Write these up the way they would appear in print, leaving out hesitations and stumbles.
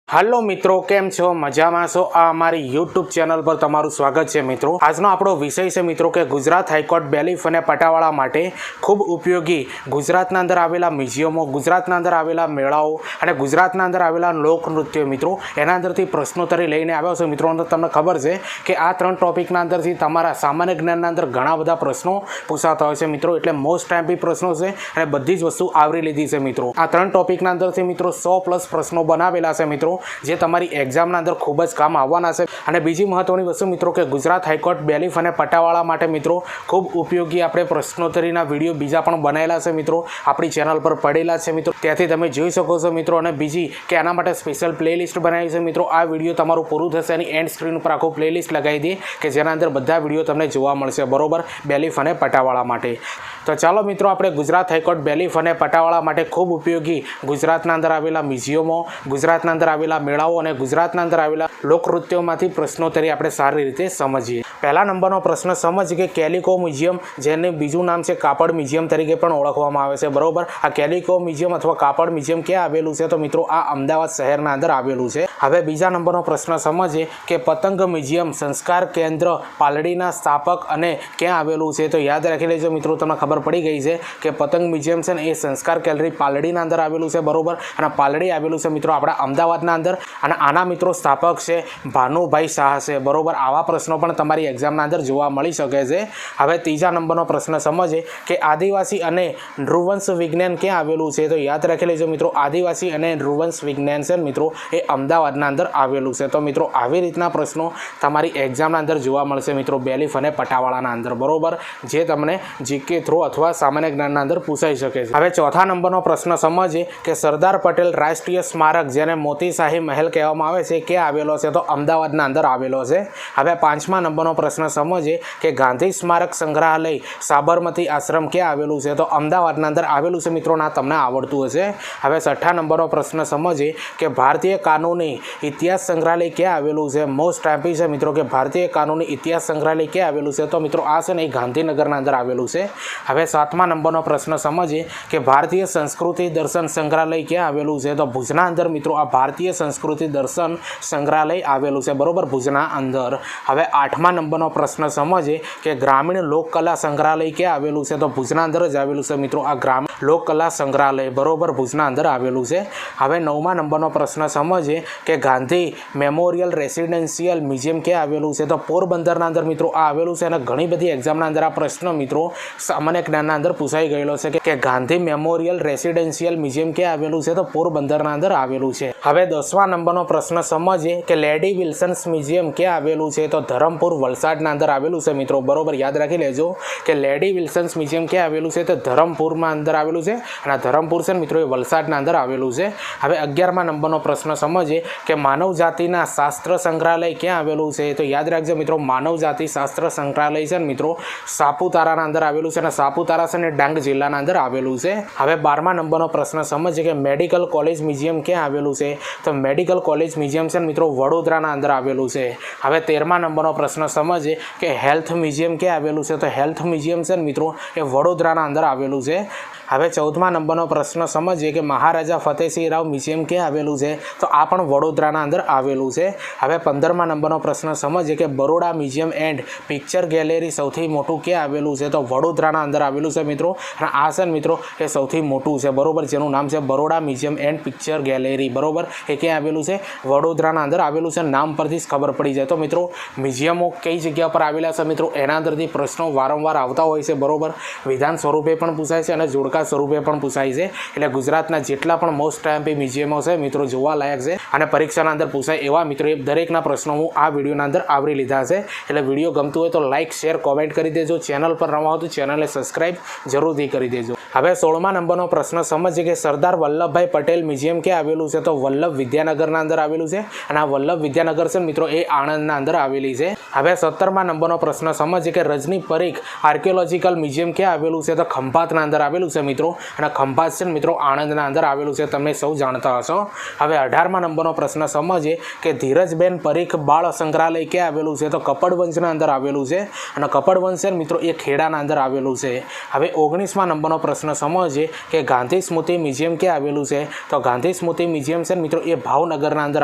હાલો મિત્રો, કેમ છો? મજામાં છો? આ અમારી યુટ્યુબ ચેનલ પર તમારું સ્વાગત છે મિત્રો। આજનો આપણો વિષય છે મિત્રો કે ગુજરાત હાઈકોર્ટ બેલીફ અને પટાવાળા માટે ખૂબ ઉપયોગી ગુજરાતના અંદર આવેલા મ્યુઝિયમો, ગુજરાતના અંદર આવેલા મેળાઓ અને ગુજરાતના અંદર આવેલા લોકનૃત્યો મિત્રો એના અંદરથી પ્રશ્નોત્તરી લઈને આવ્યો છે મિત્રો। તમને ખબર છે કે આ ત્રણ ટોપિકના અંદરથી તમારા સામાન્ય જ્ઞાનના અંદર ઘણા બધા પ્રશ્નો પૂછાતા હોય છે મિત્રો, એટલે મોસ્ટ ટાઈમ પ્રશ્નો છે અને બધી જ વસ્તુ આવરી લીધી છે મિત્રો। આ ત્રણ ટોપિકના અંદરથી મિત્રો 100+ પ્રશ્નો બનાવેલા છે મિત્રો, જે તમારી એક્ઝામના અંદર ખૂબ જ કામ આવવાના છે। અને બીજી મહત્વની વસ્તુ મિત્રો કે ગુજરાત હાઈકોર્ટ બેલીફ અને પટાવાળા માટે મિત્રો ખૂબ ઉપયોગી આપણે પ્રશ્નોત્તરીના વિડીયો બીજા પણ બનાવેલા છે મિત્રો, આપણી ચેનલ પર પડેલા છે મિત્રો, ત્યાંથી તમે જોઈ શકો છો મિત્રો। અને બીજી કે આના માટે સ્પેશિયલ પ્લેલિસ્ટ બનાવી છે મિત્રો। આ વિડીયો તમારું પૂરું થશે એની એન્ડ સ્ક્રીન ઉપર આખું પ્લેલિસ્ટ લગાવી દઈએ કે જેના અંદર બધા વિડીયો તમને જોવા મળશે બરોબર, બેલીફ અને પટાવાળા માટે। તો ચાલો મિત્રો, આપણે ગુજરાત હાઈકોર્ટ બેલીફ અને પટાવાળા માટે ખૂબ ઉપયોગી ગુજરાતના અંદર આવેલા મ્યુઝિયમો, ગુજરાતના અંદર આવેલા મેળાઓ અને ગુજરાતના અંદર આવેલા લોકનૃત્યોમાંથી પ્રશ્નોત્તરી આપણે સારી રીતે સમજીએ। પહેલા નંબરનો પ્રશ્ન સમજીએ કે કેલિકો મ્યુઝિયમ, જેને બીજું નામ છે કાપડ મ્યુઝિયમ તરીકે પણ ઓળખવામાં આવે છે બરોબર। આ કેલિકો મ્યુઝિયમ અથવા કાપડ મ્યુઝિયમ ક્યાં આવેલું છે? તો મિત્રો આ અમદાવાદ શહેરના અંદર આવેલું છે। હવે બીજા નંબરનો પ્રશ્ન સમજીએ કે પતંગ મ્યુઝિયમ સંસ્કાર કેન્દ્ર પાલડીના સ્થાપક અને ક્યાં આવેલું છે? તો યાદ રાખી લેજો મિત્રો, તમને ખબર પડી ગઈ છે કે પતંગ મ્યુઝિયમ છે ને એ સંસ્કાર કેલરી પાલડીના અંદર આવેલું છે બરોબર, અને પાલડી આવેલું છે મિત્રો આપણા અમદાવાદના અંદર, અને આના મિત્રો સ્થાપક છે ભાનુભાઈ શાહ છે બરોબર। આવા પ્રશ્નો પણ તમારી એક્ઝામના અંદર જોવા મળી શકે છે। હવે ત્રીજા નંબરનો પ્રશ્ન સમજીએ કે આદિવાસી અને નૃવંશ વિજ્ઞાન ક્યાં આવેલું છે? તો યાદ રાખી લેજો મિત્રો, આદિવાસી અને નૃવંશ વિજ્ઞાન છે મિત્રો એ અમદાવાદના અંદર આવેલું છે। તો મિત્રો આવી રીતના પ્રશ્નો તમારી એક્ઝામના અંદર જોવા મળશે મિત્રો બેલીફ અને પટાવાળાના અંદર બરોબર, જે તમને જીકે થ્રુ અથવા સામાન્ય જ્ઞાનના અંદર પૂછાઈ શકે છે। હવે ચોથા નંબરનો પ્રશ્ન સમજીએ કે સરદાર પટેલ રાષ્ટ્રીય સ્મારક, જેને મોતીશાહી મહેલ કહેવામાં આવે છે, ક્યાં આવેલો છે? તો અમદાવાદના અંદર આવેલો છે। હવે પાંચમા નંબરનો પ્રશ્ન સમજીએ કે ગાંધી સ્મારક સંગ્રહાલય સાબરમતી આશ્રમ ક્યાં આવેલું છે? તો અમદાવાદના અંદર આવેલું છે મિત્રો, ના તમને આવડતું હશે। હવે છઠ્ઠા નંબરનો પ્રશ્ન સમજીએ કે ભારતીય કાનૂની ઇતિહાસ સંગ્રહાલય ક્યાં આવેલું છે? મોસ્ટ ટાઈપી છે મિત્રો કે ભારતીય કાનૂની ઇતિહાસ સંગ્રહાલય ક્યાં આવેલું છે? તો મિત્રો આ છે ને એ ગાંધીનગરના અંદર આવેલું છે। હવે સાતમા નંબરનો પ્રશ્ન સમજીએ કે ભારતીય સંસ્કૃતિ દર્શન સંગ્રહાલય ક્યાં આવેલું છે? તો ભુજના અંદર મિત્રો આ ભારતીય સંસ્કૃતિ દર્શન સંગ્રહાલય આવેલું છે બરોબર, ભુજના અંદર। હવે આઠમા નંબરનો પ્રશ્ન સમજીએ કે ગ્રામીણ લોકકલા સંગ્રહાલય ક્યાં આવેલું છે? તો ભુજના અંદર જ આવેલું છે મિત્રો આ ગ્રામીણ લોકકલા સંગ્રહાલય બરોબર, ભુજના અંદર આવેલું છે। હવે નવમા નંબરનો પ્રશ્ન સમજીએ કે ગાંધી મેમોરિયલ રેસિડેન્શિયલ મ્યુઝિયમ ક્યાં આવેલું છે? તો પોરબંદરના અંદર મિત્રો આ આવેલું છે, અને ઘણી બધી એક્ઝામના અંદર આ પ્રશ્ન મિત્રો સામાન્ય જ્ઞાનના અંદર પૂછાઈ ગયેલો છે કે ગાંધી મેમોરિયલ રેસિડેન્શિયલ મ્યુઝિયમ ક્યાં આવેલું છે? તો પોરબંદરના અંદર આવેલું છે। હવે 10મા નંબરનો પ્રશ્ન સમજીએ કે લેડી વિલ્સન્સ મ્યુઝિયમ ક્યાં આવેલું છે? તો ધરમપુર વલસાડના અંદર આવેલું છે મિત્રો બરોબર, યાદ રાખી લેજો કે લેડી વિલ્સન્સ મ્યુઝિયમ ક્યાં આવેલું છે? તો ધરમપુરમાં અંદર આવેલું છે, અને ધરમપુર છે મિત્રો એ વલસાડના અંદર આવેલું છે। હવે 11મા નંબરનો પ્રશ્ન સમજીએ કે માનવ જાતિના શાસ્ત્ર સંગ્રહાલય ક્યાં આવેલું છે? તો યાદ રાખજો મિત્રો, માનવ જાતિ શાસ્ત્ર સંગ્રહાલય છે મિત્રો સાપુતારાના અંદર આવેલું છે, અને સાપુતારા છે ને ડાંગ જિલ્લાના અંદર આવેલું છે। હવે 12મા નંબરનો પ્રશ્ન સમજીએ કે મેડિકલ કોલેજ મ્યુઝિયમ ક્યાં આવેલું છે? તો મેડિકલ કોલેજ મ્યુઝિયમ છે મિત્રો વડોદરાના અંદર આવેલું છે। હવે 13મા નંબરનો પ્રશ્ન સમજીએ કે હેલ્થ મ્યુઝિયમ ક્યાં આવેલું છે? તો હેલ્થ મ્યુઝિયમ છે મિત્રો એ વડોદરાના અંદર આવેલું છે। હવે 14મા નંબરનો પ્રશ્ન સમજીએ કે મહારાજા ફતેહસિંહ રાવ મ્યુઝિયમ ક્યાં આવેલું છે? તો આ પણ વડોદરાના અંદર આવેલું છે। હવે 15મા નંબરનો પ્રશ્ન સમજીએ કે Baroda museum and picture gallery સૌથી મોટું ક્યાં આવેલું છે? તો વડોદરાના અંદર આવેલું છે મિત્રો, અને આ છે મિત્રો એ સૌથી મોટું છે બરોબર, જેનું નામ છે Baroda museum and picture gallery બરોબર, એ ક્યાં આવેલું છે? વડોદરાના અંદર આવેલું છે। નામ પરથી જ ખબર પડી જાય। તો મિત્રો મ્યુઝિયમો કઈ જગ્યા પર આવેલા છે મિત્રો એના અંદરથી પ્રશ્નો વારંવાર આવતા હોય છે બરોબર, વિધાન સ્વરૂપે પણ પૂછાય છે અને જોડકા સ્વરૂપે પણ પૂછાય છે, એટલે ગુજરાતના જેટલા પણ મોસ્ટ ટાઈમ મ્યુઝિયમો છે મિત્રો જોવા લાયક છે અને પરીક્ષાના અંદર પૂછાય એવા મિત્રો એ દરેકના પ્રશ્નો હું આ વિડીયોના અંદર આવરી લીધા છે। એટલે વિડીયો ગમતું હોય તો લાઇક શેર કોમેન્ટ કરી દેજો, ચેનલ પર નવા હો તો ચેનલને સબસ્ક્રાઈબ જરૂરથી કરી દેજો। હવે 16મા નંબરનો પ્રશ્ન સમજીએ કે સરદાર વલ્લભભાઈ પટેલ મ્યુઝિયમ ક્યાં આવેલું છે? તો વલ્લભ વિદ્યાનગરના અંદર આવેલું છે, અને આ વલ્લભ વિદ્યાનગર છે મિત્રો એ આણંદના અંદર આવેલી છે। હવે 17મા નંબરનો પ્રશ્ન સમજીએ કે રજની પરીખ આર્કિયોલોજીકલ મ્યુઝિયમ ક્યાં આવેલું છે? તો ખંભાતના અંદર આવેલું છે મિત્રો, અને ખંભાત છે મિત્રો આણંદના અંદર આવેલું છે, તમે સૌ જાણતા હશો। હવે 18મા નંબરનો પ્રશ્ન સમજીએ કે ધીરજબેન પરીખ બાળ સંગ્રહાલય ક્યાં આવેલું છે? તો કપડવંશના અંદર આવેલું છે, અને કપડવંશ છે મિત્રો એ ખેડાના અંદર આવેલું છે। હવે 19મા નંબરનો પ્રશ્ન પ્રશ્ન સમજીએ કે ગાંધી સ્મૃતિ મ્યુઝિયમ ક્યાં આવેલું છે? તો ગાંધી સ્મૃતિ મ્યુઝિયમ છે મિત્રો એ ભાવનગરના અંદર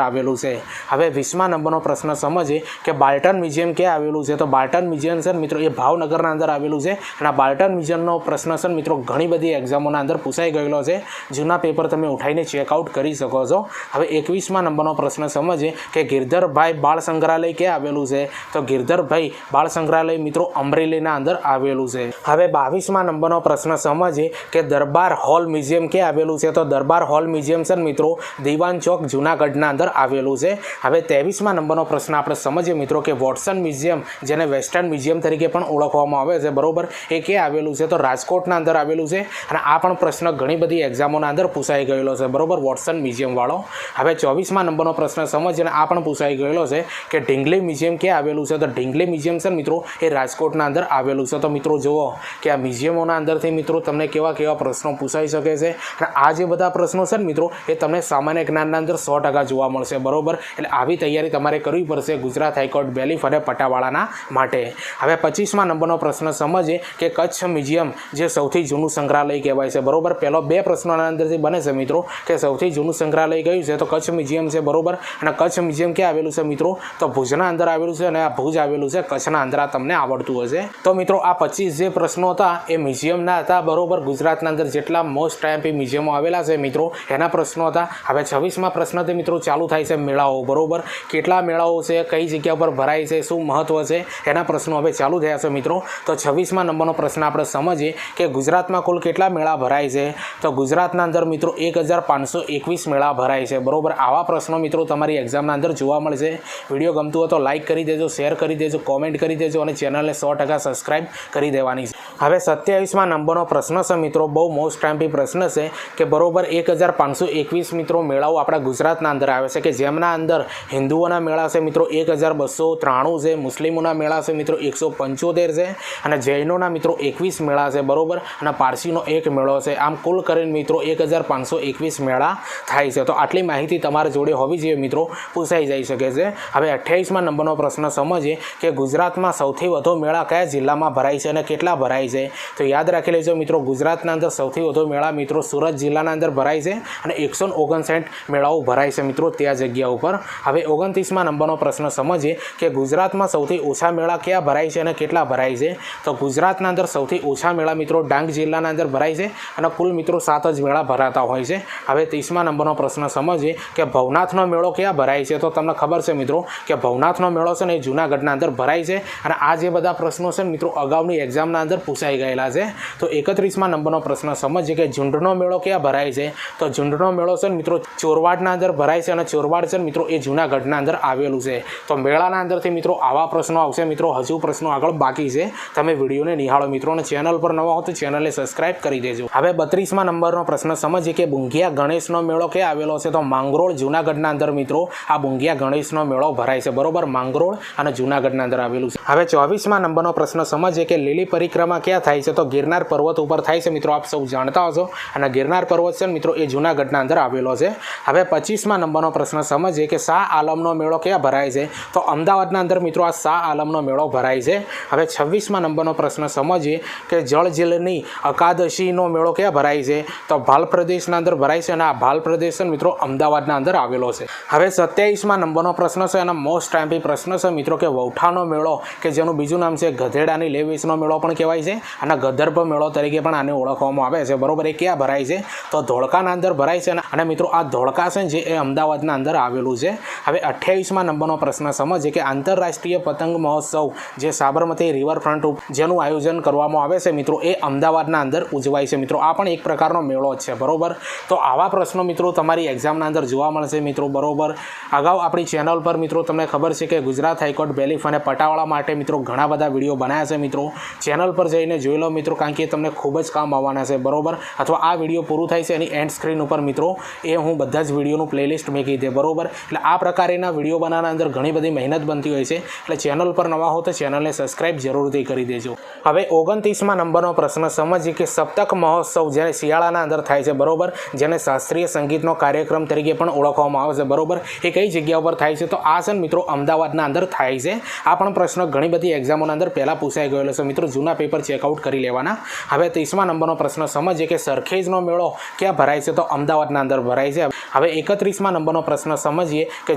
આવેલું છે. હવે 20મા નંબરનો પ્રશ્ન સમજીએ કે બાલ્ટન મ્યુઝિયમ ક્યાં આવેલું છે? તો બાલ્ટન મ્યુઝિયમ છે મિત્રો એ ભાવનગરના અંદર આવેલું છે. અને આ બાલ્ટન મ્યુઝિયમનો પ્રશ્ન છે મિત્રો ઘણી બધી એક્ઝામોના અંદર પૂછાઈ ગયેલો છે. જૂના પેપર તમે ઉઠાઈને ચેકઆઉટ કરી શકો છો. હવે 21મા નંબરનો પ્રશ્ન સમજીએ કે ગિરધરભાઈ બાળ સંગ્રહાલય ક્યાં આવેલું છે? તો ગિરધરભાઈ બાળ સંગ્રહાલય મિત્રો અમરેલીના અંદર આવેલું છે. હવે 22મા નંબરનો પ્રશ્ન સમજીએ કે દરબાર હોલ મ્યુઝિયમ ક્યાં આવેલું છે? તો દરબાર હોલ મ્યુઝિયમ છે મિત્રો દીવાન ચોક જૂનાગઢના અંદર આવેલું છે. હવે 23મા નંબરનો પ્રશ્ન આપણે સમજીએ મિત્રો કે વોટસન મ્યુઝિયમ જેને વેસ્ટર્ન મ્યુઝિયમ તરીકે પણ ઓળખવામાં આવે છે બરોબર, એ ક્યાં આવેલું છે? તો રાજકોટના અંદર આવેલું છે. અને આ પણ પ્રશ્ન ઘણી બધી એક્ઝામોના અંદર પૂછાઈ ગયેલો છે બરોબર, વોટસન મ્યુઝિયમ વાળો. હવે 24મા નંબરનો પ્રશ્ન સમજીએ અને આ પણ પૂછાઈ ગયેલો છે કે ઢીંગલી મ્યુઝિયમ ક્યાં આવેલું છે? તો ઢીંગલી મ્યુઝિયમ છે મિત્રો એ રાજકોટના અંદર આવેલું છે. તો મિત્રો જુઓ કે આ મ્યુઝિયમોના અંદરથી મિત્રો તમને કેવા કેવા પ્રશ્નો પૂછાઈ શકે છે. અને આ જે બધા પ્રશ્નો છે ને મિત્રો એ તમને સામાન્ય જ્ઞાનના અંદર 100% જોવા મળશે બરોબર. એટલે આવી તૈયારી તમારે કરવી પડશે ગુજરાત હાઈકોર્ટ બેલીફ અને પટાવાળાના માટે. હવે 25મા નંબરનો પ્રશ્ન સમજીએ કે કચ્છ મ્યુઝિયમ જે સૌથી જૂનું સંગ્રહાલય કહેવાય છે બરોબર. પહેલો બે પ્રશ્નોના અંદરથી બને છે મિત્રો કે સૌથી જૂનું સંગ્રહાલય કયું છે? તો કચ્છ મ્યુઝિયમ છે બરોબર. અને કચ્છ મ્યુઝિયમ ક્યાં આવેલું છે મિત્રો? તો ભુજના અંદર આવેલું છે. અને આ ભુજ આવેલું છે કચ્છના અંદર. આ તમને આવડતું હશે. તો મિત્રો આ 25 જે પ્રશ્નો હતા એ મ્યુઝિયમના હતા બરોબર. ગુજરાતના અંદર જેટલા મોસ્ટ ટાઈમ મ્યુઝિયમો આવેલા છે મિત્રો એના પ્રશ્નો હતા. હવે 26મા પ્રશ્નથી મિત્રો ચાલુ થાય છે મેળાઓ બરોબર. કેટલા મેળાઓ છે, કઈ જગ્યા પર ભરાય છે, શું મહત્વ છે, એના પ્રશ્નો હવે ચાલુ થયા છે મિત્રો. તો 26મા નંબરનો પ્રશ્ન આપણે સમજીએ કે ગુજરાતમાં કુલ કેટલા મેળા ભરાય છે? તો ગુજરાતના અંદર મિત્રો 1521 મેળા ભરાય છે બરોબર. આવા પ્રશ્નો મિત્રો તમારી એક્ઝામના અંદર જોવા મળશે. વિડીયો ગમતું હોય તો લાઇક કરી દેજો, શેર કરી દેજો, કોમેન્ટ કરી દેજો અને ચેનલને 100% સબસ્ક્રાઈબ કરી દેવાની છે. હવે 27મા નંબરનો પ્રશ્ન છે મિત્રો બહુ મોસ્ટ ટાઈમથી પ્રશ્ન છે કે બરોબર 1521 મિત્રો મેળાઓ આપણા ગુજરાતના અંદર આવે છે કે જેમના અંદર હિન્દુઓના મેળા છે મિત્રો 1293 છે, મુસ્લિમોના મેળા છે મિત્રો 175 છે અને જૈનોના મિત્રો 21 મેળા છે બરોબર. અને પારસીનો એક મેળો છે. આમ કુલ કરીને મિત્રો 1521 મેળા થાય છે. તો આટલી માહિતી તમારા જોડે હોવી જોઈએ મિત્રો, પૂછાઈ જઈ શકે છે. હવે 28મા નંબરનો પ્રશ્ન સમજીએ કે ગુજરાતમાં સૌથી વધુ મેળા કયા જિલ્લામાં ભરાય છે અને કેટલા ભરાય છે? તો યાદ રાખી લેજો મિત્રો ગુજરાતના અંદર સૌથી વધુ મેળા મિત્રો સુરત જિલ્લાના અંદર ભરાય છે અને 159 મેળાઓ ભરાય છે મિત્રો ત્યાં જગ્યા ઉપર. હવે 29મા નંબરનો પ્રશ્ન સમજીએ કે ગુજરાતમાં સૌથી ઓછા મેળા ક્યાં ભરાય છે અને કેટલા ભરાય છે? તો ગુજરાતના અંદર સૌથી ઓછા મેળા મિત્રો ડાંગ જિલ્લાના અંદર ભરાય છે અને કુલ મિત્રો 7 જ મેળા ભરાતા હોય છે. હવે 30મા નંબરનો પ્રશ્ન સમજીએ કે ભવનાથનો મેળો ક્યાં ભરાય છે? તો તમને ખબર છે મિત્રો કે ભવનાથનો મેળો છે ને એ જૂનાગઢના અંદર ભરાય છે. અને આ જે બધા પ્રશ્નો છે મિત્રો અગાઉની એક્ઝામના અંદર પૂછાઈ ગયેલા છે. તો 31મા નંબરનો પ્રશ્ન સમજીએ કે ઝુંડનો મેળો ક્યાં ભરાય છે? તો ઝુંડનો મેળો છે મિત્રો ચોરવાડના અંદર ભરાય છે અને ચોરવાડ છે મિત્રો એ જૂનાગઢના અંદર આવેલું છે. તો મેળાના અંદરથી મિત્રો આવા પ્રશ્નો આવશે મિત્રો. હજુ પ્રશ્નો આગળ બાકી છે, તમે વિડીયોને નિહાળો મિત્રો અને ચેનલ પર નવા હો તો ચેનલને સબસ્ક્રાઇબ કરી દેજો. હવે 32મા નંબરનો પ્રશ્ન સમજીએ કે બુંગિયા ગણેશનો મેળો ક્યાં આવેલો છે? તો માંગરોળ જૂનાગઢના અંદર મિત્રો આ બુંગિયા ગણેશનો મેળો ભરાય છે બરોબર. માંગરોળ અને જૂનાગઢના અંદર આવેલું છે. હવે 24મા નંબરનો પ્રશ્ન સમજીએ કે લીલી પરિક્રમા ક્યાં થાય છે? તો ગિરનાર પર્વત ઉપર થાય છે મિત્રો, આપ સૌ જાણતા હશો. અને ગિરનાર પર્વત છે મિત્રો એ જૂનાગઢના અંદર આવેલો છે. હવે 25મા નંબરનો પ્રશ્ન સમજીએ કે શાહ આલમનો મેળો ક્યાં ભરાય છે? તો અમદાવાદના અંદર મિત્રો આ શાહ આલમનો મેળો ભરાય છે. હવે 26મા નંબરનો પ્રશ્ન સમજીએ કે જળજીલની એકાદશીનો મેળો ક્યાં ભરાય છે? તો ભાલ પ્રદેશના અંદર ભરાય છે અને આ ભાલ પ્રદેશ મિત્રો અમદાવાદના અંદર આવેલો છે. હવે 27મા નંબરનો પ્રશ્ન છે અને મોસ્ટ ટાઈમ પ્રશ્ન છે મિત્રો કે વૌઠાનો મેળો કે જેનું બીજું નામ છે ગધેડાની લેવેચનો મેળો પણ કહેવાય છે અને ગધર્ભ મેળો તરીકે પણ આને ઓળખવામાં આવે છે બરોબર. એ ક્યાં ભરાય છે? તો ધોળકાના અંદર ભરાય છે અને મિત્રો આ ધોળકા છે જે એ અમદાવાદના અંદર આવેલું છે. હવે 28મા નંબરનો પ્રશ્ન સમજીએ કે આંતરરાષ્ટ્રીય પતંગ મહોત્સવ જે સાબરમતી રિવરફ્રન્ટ જેનું આયોજન કરવામાં આવે છે મિત્રો એ અમદાવાદના અંદર ઉજવાય છે મિત્રો. આ પણ એક પ્રકારનો મેળો જ છે બરોબર. તો આવા પ્રશ્નો મિત્રો તમારી એક્ઝામના અંદર જોવા મળશે મિત્રો બરોબર. અગાઉ આપણી ચેનલ પર મિત્રો તમને ખબર છે કે ગુજરાત હાઈકોર્ટ બેલીફ અને પટાવાળા માટે મિત્રો ઘણા બધા વિડીયો બનાવ્યા છે મિત્રો. ચેનલ પર જઈને જોઈ લો મિત્રો, કારણ કે તમને ખૂબ જ કામ આવવાના છે બરોબર. અથવા આ વિડીયો પૂરું થાય છે એની એન્ડ સ્ક્રીન ઉપર મિત્રો એ હું બધા જ વિડીયોનું પ્લેલિસ્ટ મૂકી દે બરોબર. એટલે આ પ્રકારના વિડીયો બનાવવાના અંદર ઘણી બધી મહેનત બનતી હોય છે. એટલે ચેનલ પર નવા હો તો ચેનલને સબસ્ક્રાઇબ જરૂરથી કરી દેજો. હવે 29મા નંબરનો પ્રશ્ન સમજીએ કે સપ્તક મહોત્સવ જેને શિયાળાના અંદર થાય છે બરોબર, જેને શાસ્ત્રીય સંગીતનો કાર્યક્રમ તરીકે પણ ઓળખવામાં આવે છે બરોબર. એ કઈ જગ્યા ઉપર થાય છે? તો આ છે મિત્રો અમદાવાદના અંદર થાય છે. આ પણ પ્રશ્ન ઘણી બધી એક્ઝામોના અંદર પહેલાં પૂછાઈ ગયેલો છે મિત્રો. જૂના પેપર ચેકઆઉટ કરી લેવાના. હવે 30મા નંબરનો પ્રશ્ન સમજીએ કે સરખેજનો મેળો ક્યાં ભરાય છે? તો અમદાવાદના અંદર ભરાય છે. હવે 31મા નંબરનો પ્રશ્ન સમજીએ કે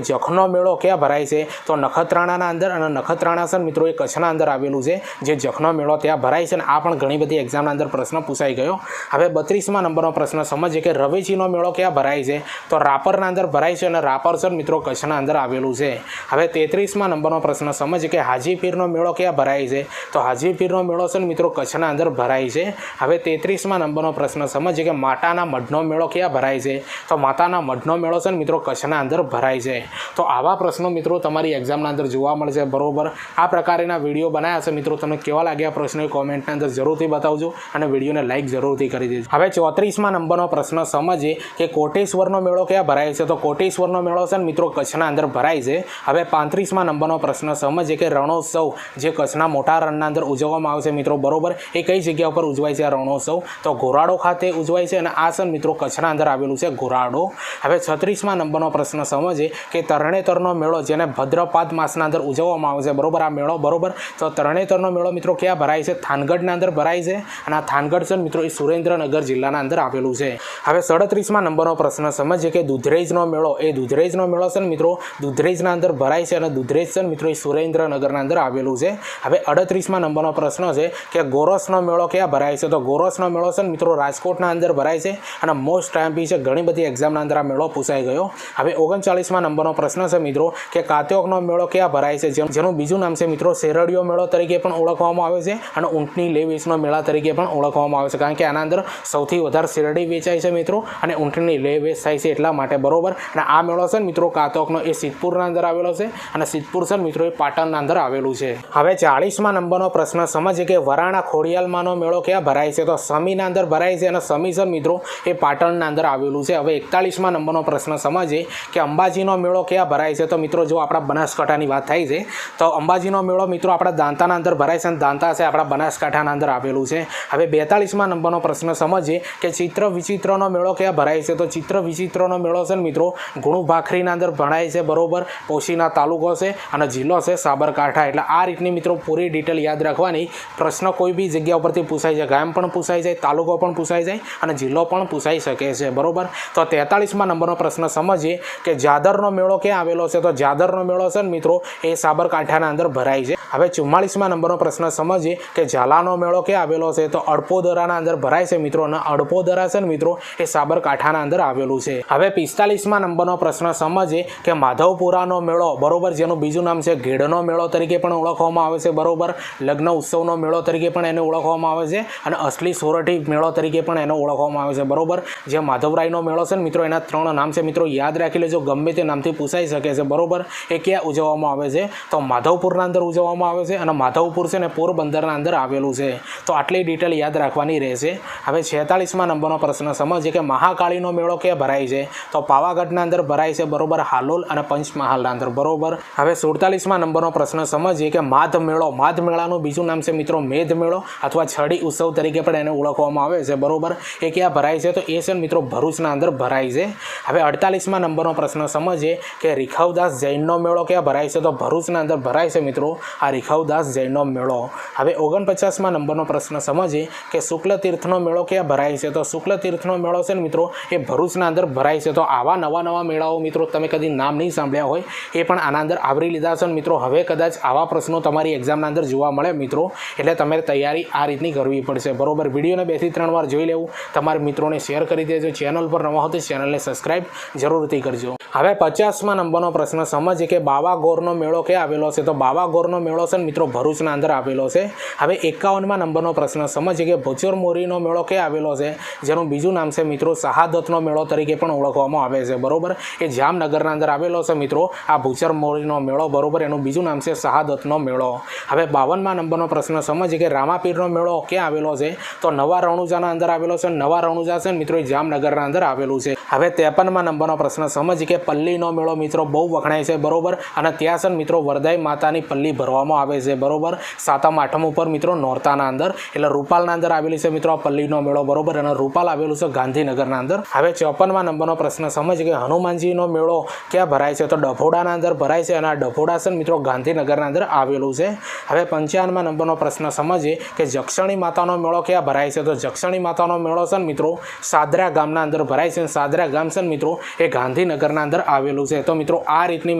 જખનો મેળો ક્યાં ભરાય છે? તો નખત્રાણાના અંદર, અને નખત્રાણા છે મિત્રો એ કચ્છના અંદર આવેલું છે, જે જખનો મેળો ત્યાં ભરાય છે. અને આ પણ ઘણી બધી એક્ઝામના અંદર પ્રશ્ન પૂછાઈ ગયો. હવે 32મા નંબરનો પ્રશ્ન સમજીએ કે રવેચીનો મેળો ક્યાં ભરાય છે? તો રાપરના અંદર ભરાય છે, અને રાપર છે મિત્રો કચ્છના અંદર આવેલું છે. હવે 33મા નંબરનો પ્રશ્ન સમજીએ કે હાજીપીરનો મેળો ક્યાં ભરાય છે? તો હાજીપીરનો મેળો છે મિત્રો કચ્છના અંદર ભરાય છે. હવે 33મા નંબરનો પ્રશ્ન સમજીએ કે માતાના મઢનો મેળો ક્યાં ભરાય છે? તો માતાના મઢનો મેળો છે મિત્રો કચ્છના અંદર ભરાય છે. તો આવા પ્રશ્નો મિત્રો તમારી એક્ઝામના અંદર જોવા મળશે. બરોબર, આ પ્રકારના વિડીયો બનાવ્યા છે મિત્રો. તમને કેવા લાગ્યા પ્રશ્નો એ કોમેન્ટના અંદર જરૂરથી બતાવજો, અને વિડીયોને લાઇક જરૂરથી કરી દેજો. હવે 34મા નંબરનો પ્રશ્ન સમજીએ કે કોટેશ્વરનો મેળો ક્યાં ભરાય છે? તો કોટેશ્વરનો મેળો છે મિત્રો કચ્છના અંદર ભરાય છે. હવે 35મા નંબરનો પ્રશ્ન સમજીએ કે રણોત્સવ જે કચ્છના મોટા રણના અંદર ઉજવવામાં આવે છે મિત્રો, બરોબર, એ કઈ જગ્યા ઉપર ઉજવાય છે આ રણોત્સવ? તો ઘોરાડો ખાતે ઉજવાય છે, અને આ છે મિત્રો કચ્છના અંદર આવેલું છે ઘોરાડો. હવે 36મા નંબરનો પ્રશ્ન સમજીએ કે તરણેતરનો મેળો જેને ભદ્રપાદ માસના અંદર ઉજવવામાં આવે છે, બરોબર, આ મેળો, બરોબર, તો તરણેતરનો મેળો મિત્રો ક્યાં ભરાય છે? થાનગઢના અંદર ભરાય છે, અને આ થાનગઢ છે મિત્રો એ સુરેન્દ્રનગર જિલ્લાના અંદર આવેલું છે. હવે 37મા નંબરનો પ્રશ્ન સમજીએ કે દુધરેજનો મેળો, એ દુધરેજનો મેળો છે ને મિત્રો દુધરેજના અંદર ભરાય છે, અને દુધરેજ છે મિત્રો એ સુરેન્દ્રનગરના અંદર આવેલું છે. હવે 38મા નંબરનો પ્રશ્ન છે કે ગોરસનો મેળો ક્યાં ભરાય છે? તો ગોરસનો મેળો છે ને મિત્રો રાજકોટના અંદર ભરાય છે, અને મોસ્ટ ટાઈમ છે, ઘણી બધી એક્ઝામના અંદર આ મેળો પૂછાઈ ગયો. હવે 39મા નંબરનો પ્રશ્ન છે મિત્રો કે કાત્યોકનો મેળો ક્યાં ભરાય છે? જેનું બીજું નામ છે મિત્રો શેરડીયો મેળો તરીકે પણ ઓળખવામાં આવે છે, અને ઊંટની લે વેચનો મેળા તરીકે પણ ઓળખવામાં આવે છે, કારણ કે આના અંદર સૌથી વધારે શેરડી વેચાય છે મિત્રો, અને ઊંટની લે વેચ થાય છે એટલા માટે, બરોબર. અને આ મેળો છે ને મિત્રો કાત્યોકનો એ સિદ્ધપુરના અંદર આવેલો છે, અને સિદ્ધપુર છે મિત્રો એ પાટણના અંદર આવેલું છે. હવે 40મા નંબરનો પ્રશ્ન સમજીએ કે વરાણા ખોડિયાલમાંનો મેળો ક્યાં ભરાય છે? તો સમીના અંદર ભરાય છે, અને સમી છે મિત્રો એ પાટણના અંદર આવેલું છે. હવે 41મા નંબરનો પ્રશ્ન સમજીએ કે અંબાજીનો મેળો ક્યાં ભરાય છે? તો મિત્રો જો આપણા બનાસકાંઠાની વાત થાય છે, તો અંબાજીનો મેળો મિત્રો આપણા દાંતાના અંદર ભરાય છે, અને દાંતા છે આપણા બનાસકાંઠાના અંદર આવેલું છે. હવે 42મા નંબરનો પ્રશ્ન સમજીએ કે ચિત્ર વિચિત્રનો મેળો ક્યાં ભરાય છે? તો ચિત્ર વિચિત્રનો મેળો છે ને મિત્રો ગુણુ ભાખરીના અંદર ભરાય છે, બરોબર, પોશીના તાલુકો છે, અને જિલ્લો છે સાબરકાંઠા. એટલે આ રીતની મિત્રો પૂરી ડિટેલ યાદ રાખવાની. પ્રશ્ન કોઈ બી જગ્યા ઉપરથી પૂછાઈ જાય, ગામ પણ પૂછાઈ જાય, તાલુકો પણ પૂછાઈ જાય, અને જિલ્લો પણ પૂછાઈ શકે છે, બરોબર. તો 43મા નંબરનો પ્રશ્ન સમજીએ કે જાદરનો મેળો ક્યાં આવેલો છે? તો જાદરનો મેળો છે ને મિત્રો એ સાબરકાંઠાના અંદર ભરાય છે. હવે 44મા નંબરનો પ્રશ્ન સમજીએ કે ઝાલાનો મેળો ક્યાં આવેલો છે? તો અડપોદરાના અંદર ભરાય છે મિત્રો, અને અડપોદરા છે ને મિત્રો એ સાબરકાંઠાના અંદર આવેલું છે. હવે 45મા નંબરનો પ્રશ્ન સમજીએ કે માધવપુરાનો મેળો, બરોબર, જેનું બીજું નામ છે ઘેડનો મેળો તરીકે પણ ઓળખવામાં આવે છે, બરોબર, લગ્ન ઉત્સવનો મેળો તરીકે પણ એને ઓળખવામાં આવે છે, અને અસલી સોરઠી મેળો તરીકે પણ એને ઓળખવામાં આવે છે, બરોબર. જે માધવરાયનો મેળો છે ને મિત્રો એના 3 નામ છે મિત્રો, યાદ રાખી લેજો, ગમે તે નામથી પૂછાઈ શકે છે, બરોબર. એ ક્યાં ઉજવવામાં આવે છે? તો માધવપુરના અંદર ઉજવવામાં આવે છે, અને માધવપુર છે ને પોરબંદરના અંદર આવેલું છે. તો આટલી ડિટેલ યાદ રાખવાની રહેશે. હવે 46મા નંબરનો પ્રશ્ન સમજીએ કે મહાકાળીનો મેળો ક્યાં ભરાય છે? તો પાવાગઢના અંદર ભરાય છે, બરોબર, હાલોલ અને પંચમહાલના અંદર, બરોબર. હવે 47મા નંબરનો પ્રશ્ન સમજીએ કે માધ મેળો, માધ મેળાનું બીજું નામ છે મિત્રો મેધ મેળો, અથવા છડી ઉત્સવ તરીકે પણ એને ઓળખવામાં આવે છે, બરોબર. એ ક્યાં ભરાય છે? તો એ છે મિત્રો ભરૂચના અંદર ભરાય છે. હવે 48મા નંબરનો પ્રશ્ન સમજીએ કે રીખવદાસ જૈનનો મેળો ક્યાં ભરાય છે? તો ભરૂચના અંદર ભરાય છે મિત્રો આ રીખવદાસ જૈનનો મેળો. હવે 49મા નંબરનો પ્રશ્ન સમજીએ કે શુક્લ તીર્થનો મેળો ક્યાં ભરાય છે? તો શુક્લ તીર્થનો મેળો છે ને મિત્રો એ ભરૂચના અંદર ભરાય છે. તો આવા નવા મેળાઓ મિત્રો તમે કદી નામ નહીં સાંભળ્યા હોય એ પણ આના અંદર આવરી લીધા છે મિત્રો. હવે કદાચ આવા પ્રશ્નો તમારી એક્ઝામના અંદર જોવા મળે મિત્રો, એટલે તમારે તૈયારી આ રીતની કરવી પડશે, બરોબર. વિડીયોને 2 થી 3 વાર જોઈ લેવું, તમારા મિત્રોને શેર કરી દેજો, ચેનલ પર નવા હો તો ચેનલને સબસ્ક્રાઈબ જરૂરથી કરજો. હવે 50મા નંબરનો પ્રશ્ન સમજીએ કે બાવાગોરનો મેળો ક્યાં આવેલો છે? તો બાવાગોરનો મેળો છે ને મિત્રો ભરૂચના અંદર આવેલો છે. હવે 51મા નંબરનો પ્રશ્ન સમજીએ કે ભૂચર મોરીનો મેળો ક્યાં આવેલો છે? જેનું બીજું નામ છે મિત્રો શહાદતનો મેળો તરીકે પણ ઓળખવામાં આવે છે, બરોબર. એ જામનગરના અંદર આવેલો છે મિત્રો આ ભૂચર મોરીનો મેળો, બરોબર. એનું બીજું નામ છે શહાદતનો મેળો. હવે 52મા નંબરનો પ્રશ્ન સમજીએ કે રામાપીરનો મેળો ક્યાં આવેલો છે? તો નવા રણુજાના અંદર આવેલો છે. નવા રણુજા છે મિત્રો એ જામનગરના અંદર આવેલું છે. હવે 53મા નંબરનો પ્રશ્ન સમજીએ કે પલ્લીનો મેળો મિત્રો બહુ વખણાય છે, બરોબર. અને ત્યાં છે મિત્રો વરદાઈ માતાની પલ્લી ભરવામાં આવે છે, બરોબર. 7મ 8મ ઉપર મિત્રો નોરતાના અંદર, એટલે રૂપાલના અંદર આવેલી છે મિત્રો આ પલ્લીનો મેળો, બરોબર. અને રૂપાલ આવેલું છે ગાંધીનગરના અંદર. હવે 54મા નંબરનો પ્રશ્ન સમજીએ કે હનુમાનજીનો મેળો ક્યાં ભરાય છે? તો ડભોડાના અંદર ભરાય છે, અને આ ડભોડા છે મિત્રો ગાંધીનગરના અંદર આવેલું છે. હવે 55મા નંબરનો પ્રશ્ન સમજીએ કે જક્ષણી માતાનો મેળો ક્યાં ક્યાં ભરાય છે? તો જક્ષણી માતાનો મેળો છે ને મિત્રો સાદરા ગામના અંદર ભરાય છે. સાદરા ગામ છે ને મિત્રો એ ગાંધીનગરના અંદર આવેલું છે. તો મિત્રો આ રીતની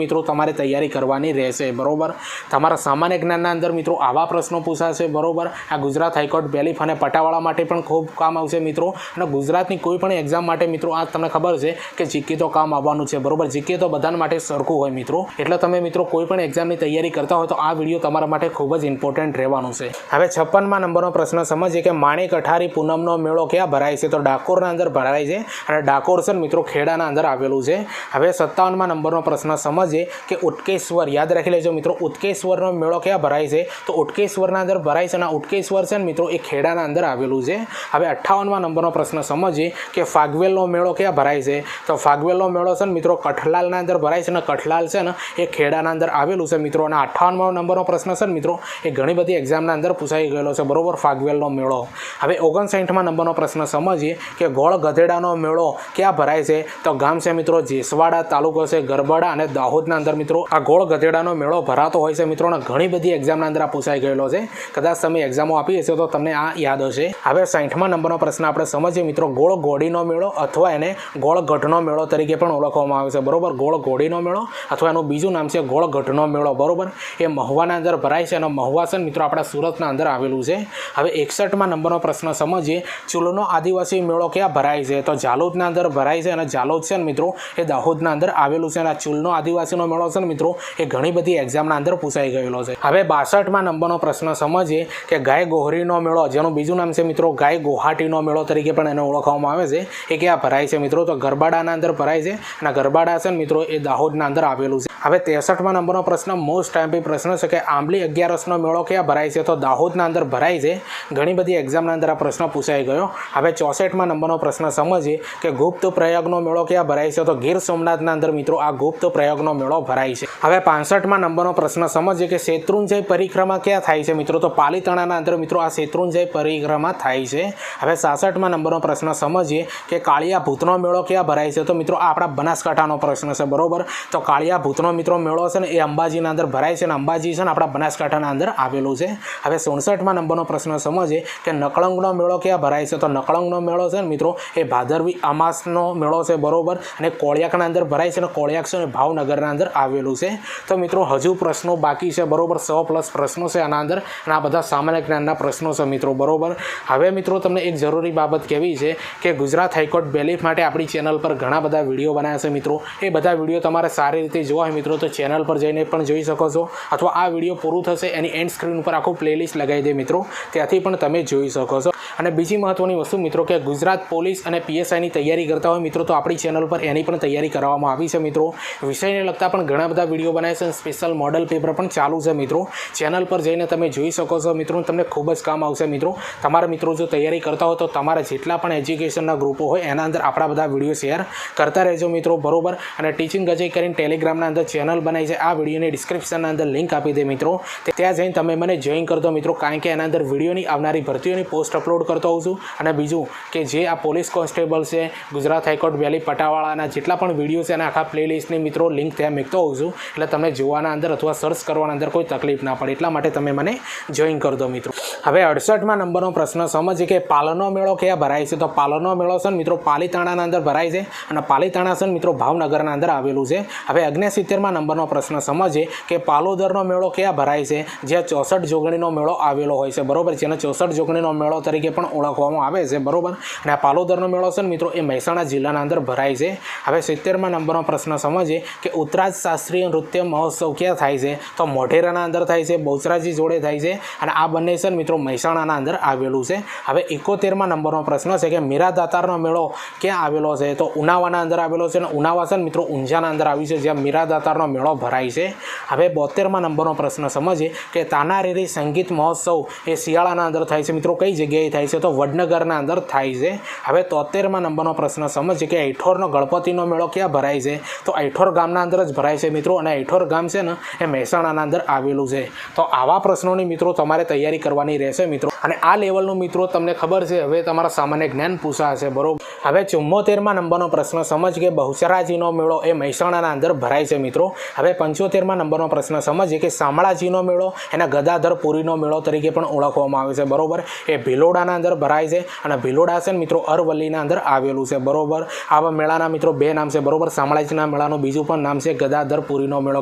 મિત્રો તમારે તૈયારી કરવાની રહેશે. બરોબર, તમારા સામાન્ય જ્ઞાનના અંદર મિત્રો આવા પ્રશ્નો પૂછાશે. બરોબર, આ ગુજરાત હાઈકોર્ટ બેલીફ અને પટાવાળા માટે પણ ખૂબ કામ આવશે મિત્રો. અને ગુજરાતની કોઈ પણ એક્ઝામ માટે મિત્રો આ તમને ખબર છે કે જીકે તો કામ આવવાનું છે. બરોબર, જીકે તો બધાના માટે સરખું હોય મિત્રો. એટલે તમે મિત્રો કોઈ પણ એક્ઝામની તૈયારી કરતા હોય તો આ વિડીયો તમારા માટે ખૂબ જ ઇમ્પોર્ટન્ટ રહેવાનું છે. હવે 56મા નંબરનો પ્રશ્ન સમજીએ કે માણેક અઠારી પૂનમનો મેળો ક્યાં ભરાય છે? તો ડાકોરના અંદર ભરાય છે. અને ડાકોર છે મિત્રો ખેડાના અંદર આવેલું છે. હવે 57મા નંબરનો પ્રશ્ન સમજીએ કે ઉટકેશ્વર, યાદ રાખી લેજો મિત્રો, ઉટકેશ્વરનો મેળો ક્યાં ભરાય છે? તો ઉટકેશ્વરના અંદર ભરાય છે. અને ઉટકેશ્વર છે ને મિત્રો એ ખેડાના અંદર આવેલું છે. હવે 58મા નંબરનો પ્રશ્ન સમજીએ કે ફાગવેલનો મેળો ક્યાં ભરાય છે? તો ફાગવેલનો મેળો છે ને મિત્રો કઠલાલના અંદર ભરાય છે. અને કઠલાલ છે ને એ ખેડાના અંદર આવેલું છે મિત્રો. અને 58મા નંબરનો પ્રશ્ન છે ને મિત્રો એ ઘણી બધી એક્ઝામના અંદર પૂછાઈ ગયેલો છે. બરોબર, ફાગવેલનો મેળો. હવે 59મા નંબરનો પ્રશ્ન સમજીએ કે ગોળ ગધેડાનો મેળો ક્યાં ભરાય છે? તો ગામ છે મિત્રો જેસવાડા, તાલુકો છે ગરબાડા અને દાહોદના અંદર મિત્રો આ ગોળ ગધેડાનો મેળો ભરાતો હોય છે મિત્રો. અને ઘણી બધી એક્ઝામના અંદર આ પૂછાઈ ગયેલો છે. કદાચ તમે એક્ઝામો આપી હશે તો તમને આ યાદ હશે. હવે 60મા નંબરનો પ્રશ્ન આપણે સમજીએ મિત્રો ગોળ ઘોડીનો મેળો અથવા એને ગોળ ગઢનો મેળો તરીકે પણ ઓળખવામાં આવે છે. બરોબર, ગોળ ઘોડીનો મેળો અથવા એનું બીજું નામ છે ગોળ ગઢનો મેળો. બરોબર, એ મહુવાના અંદર ભરાય છે. અને મહુવા છે મિત્રો આપણા સુરતના અંદર આવેલું છે. હવે 61મા નંબરનો પ્રશ્ન સમજીએ ચૂલનો આદિવાસી મેળો ક્યાં ભરાય છે? તો ઝાલોદના અંદર ભરાય છે. અને ઝાલોદ છે ને મિત્રો એ દાહોદના અંદર આવેલું છે. અને આ ચૂલનો આદિવાસીનો મેળો છે ને મિત્રો એ ઘણી બધી એક્ઝામના અંદર પૂછાઈ ગયેલો છે. હવે 62મા નંબરનો પ્રશ્ન સમજીએ કે ગાય ગોહરીનો મેળો, જેનું બીજું નામ છે મિત્રો ગાય ગોહાટીનો મેળો તરીકે પણ એને ઓળખવામાં આવે છે, એ ક્યાં ભરાય છે મિત્રો? તો ગરબાડાના અંદર ભરાય છે. અને ગરબાડા છે ને મિત્રો એ દાહોદના અંદર આવેલું છે. હવે 63મા નંબરનો પ્રશ્ન મોસ્ટ એમ્પી પ્રશ્ન છે કે આંબલી 11રસનો મેળો ક્યાં ભરાય છે? તો દાહોદના અંદર ભરાય છે. ઘણી બધી એક્ઝામના અંદર આ પ્રશ્ન પૂછાઈ ગયો. હવે 64મા નંબરનો પ્રશ્ન સમજીએ કે ગુપ્ત પ્રયાગનો મેળો ક્યાં ભરાય છે? તો ગીર સોમનાથના અંદર મિત્રો આ ગુપ્ત પ્રયાગનો મેળો ભરાય છે. હવે 65મા નંબરનો પ્રશ્ન સમજીએ કે શેત્રુંજય પરિક્રમા ક્યાં થાય છે મિત્રો? તો પાલીતાણાના અંદર મિત્રો આ શેત્રુંજય પરિક્રમા થાય છે. હવે 66મા નંબરનો પ્રશ્ન સમજીએ કે કાળિયા ભૂતનો મેળો ક્યાં ભરાય છે? તો મિત્રો આ આપણા બનાસકાંઠાનો પ્રશ્ન છે. બરોબર, તો કાળિયા ભૂતનો મિત્રો મેળો છે ને એ અંબાજીના અંદર ભરાય છે. અને અંબાજી છે ને આપણા બનાસકાંઠાના અંદર આવેલું છે. હવે 67મા નંબરનો પ્રશ્ન સમજીએ કે નકળંગનો મેળો ક્યાં ભરાય છે? તો નકળંગનો મેળો છે ને મિત્રો એ ભાદરવી અમાસનો મેળો છે. બરોબર, અને કોળિયાકના અંદર ભરાય છે. અને કોળિયાક છે ને ભાવનગરના અંદર આવેલું છે. તો મિત્રો હજુ પ્રશ્નો બાકી છે. બરોબર, 100+ પ્રશ્નો છે આના અંદર. અને આ બધા સામાન્ય જ્ઞાનના પ્રશ્નો છે મિત્રો. બરોબર, હવે મિત્રો તમને એક જરૂરી બાબત કહેવી છે કે ગુજરાત હાઈકોર્ટ બેલીફ માટે આપણી ચેનલ પર ઘણા બધા વિડીયો બનાવ્યા છે મિત્રો. એ બધા વિડીયો તમારે સારી રીતે જોવા હોય મિત્રો તો ચેનલ પર જઈને પણ જોઈ શકો છો. અથવા આ વિડીયો પૂરું થશે એની એન્ડ સ્ક્રીન ઉપર આખું પ્લેલિસ્ટ લગાવી દે મિત્રો, ત્યાંથી પણ તમે જોઈ શકો છો. અને બીજી મહત્વની વસ્તુ મિત્રો કે ગુજરાત પોલીસ અને PSIની તૈયારી કરતા હોય મિત્રો તો આપણી ચેનલ પર એની પણ તૈયારી કરવામાં આવી છે મિત્રો. વિષયને લગતા પણ ઘણા બધા વિડીયો બનાવે છે. સ્પેશિયલ મોડલ પેપર પણ ચાલુ છે મિત્રો. ચેનલ પર જઈને તમે જોઈ શકો છો મિત્રો. તમને ખૂબ જ કામ આવશે મિત્રો. તમારા મિત્રો જો તૈયારી કરતા હોય તો તમારા જેટલા પણ એજ્યુકેશનના ગ્રુપો હોય એના અંદર આપણા બધા વિડીયો શેર કરતા રહેજો મિત્રો. બરોબર, અને ટીચિંગ અજય કરીને ટેલિગ્રામના અંદર ચેનલ બનાવી છે. આ વિડીયોની ડિસ્ક્રિપ્શનના અંદર લિંક આપી દે મિત્રો. ત્યાં જઈને તમે મને જોઈન કરી દો મિત્રો. કારણ કે એના અંદર વિડીયોની આવનારી ભરતીઓની પોસ્ટ અપલોડ કરતો હોઉં છું. અને બીજું કે જે આ પોલીસ કોન્સ્ટેબલ છે, ગુજરાત હાઈકોર્ટ બેલીફ પટાવાળાના જેટલા પણ વિડીયો છે અને આખા પ્લેલિસ્ટની મિત્રો લિંક ત્યાં મૂકતો હોઉં છું. એટલે તમને જોવાના અંદર અથવા સર્ચ કરવાના અંદર કોઈ તકલીફ ના પડે એટલા માટે તમે મને જોઈન કરી દો મિત્રો. હવે 68મા નંબરનો પ્રશ્ન સમજીએ કે પાલનનો મેળો ક્યાં ભરાય છે? તો પાલનનો મેળો છે ને મિત્રો પાલીતાણાના અંદર ભરાય છે. અને પાલીતાણા છે ને મિત્રો ભાવનગરના અંદર આવેલું છે. હવે 69મા નંબરનો પ્રશ્ન સમજીએ કે પાલોદરનો મેળો ક્યાં ભરાય છે? જ્યાં 64 જોગણીનો મેળો આવેલો હોય છે. બરોબર, જેને 64 જોગણીનો મેળો તરીકે પણ ઓળખવામાં આવે છે. બરોબર, અને આ પાલોદરનો મેળો છે ને મિત્રો એ મહેસાણા જિલ્લાના અંદર ભરાય છે. હવે 70મા નંબરનો પ્રશ્ન સમજીએ કે ઉત્તરાજ શાસ્ત્રીય નૃત્ય મહોત્સવ ક્યાં થાય છે? તો મોઢેરાના અંદર થાય છે. બહુચરાજી જોડે થાય છે. અને આ બંને છે ને મિત્રો મહેસાણાના અંદર આવેલું છે. હવે 71મા નંબરનો પ્રશ્ન છે કે મીરા દાતારનો મેળો ક્યાં આવેલો છે? તો ઉનાવાના અંદર આવેલો છે. અને ઉનાવા છે ને મિત્રો ઊંઝાના અંદર આવ્યું છે જ્યાં મીરા દાતારનો મેળો ભરાય છે. હવે 72મા નંબરનો પ્રશ્ન સમજીએ કે તાનારીરી સંગીત મહોત્સવ એ શિયાળાના અંદર થાય છે મિત્રો. કઈ જગ્યાએ થાય છે? તો વડનગરના અંદર થાય છે. હવે 73મા નંબરનો પ્રશ્ન સમજીએ કે ઐઠોરનો ગણપતિનો મેળો ક્યાં ભરાય છે? તો ઐઠોર ગામના અંદર જ ભરાય છે મિત્રો. અને ઐઠોર ગામ છે ને એ મહેસાણાના અંદર આવેલું છે. તો આવા પ્રશ્નોની મિત્રો તમારે તૈયારી કરવાની રહેશે મિત્રો. અને આ લેવલનું મિત્રો તમને ખબર છે હવે તમારા સામાન્ય જ્ઞાન પૂછાશે બરોબર. હવે 74માં નંબરનો પ્રશ્ન સમજ કે બહુચરાજીનો મેળો એ મહેસાણાના અંદર ભરાય છે મિત્રો. હવે 75માં નંબરનો પ્રશ્ન સમજીએ કે શામળાજીનો મેળો એને ગદાધરપુરીનો મેળો તરીકે પણ ઓળખવામાં આવે છે બરોબર. એ ભિલોડાના અંદર ભરાય છે અને ભિલોડા છે મિત્રો અરવલ્લીના અંદર આવેલું છે બરોબર. આવા મેળાના મિત્રો બે નામ છે બરોબર. શામળાજીના મેળાનું બીજું પણ નામ છે ગદાધરપુરીનો મેળો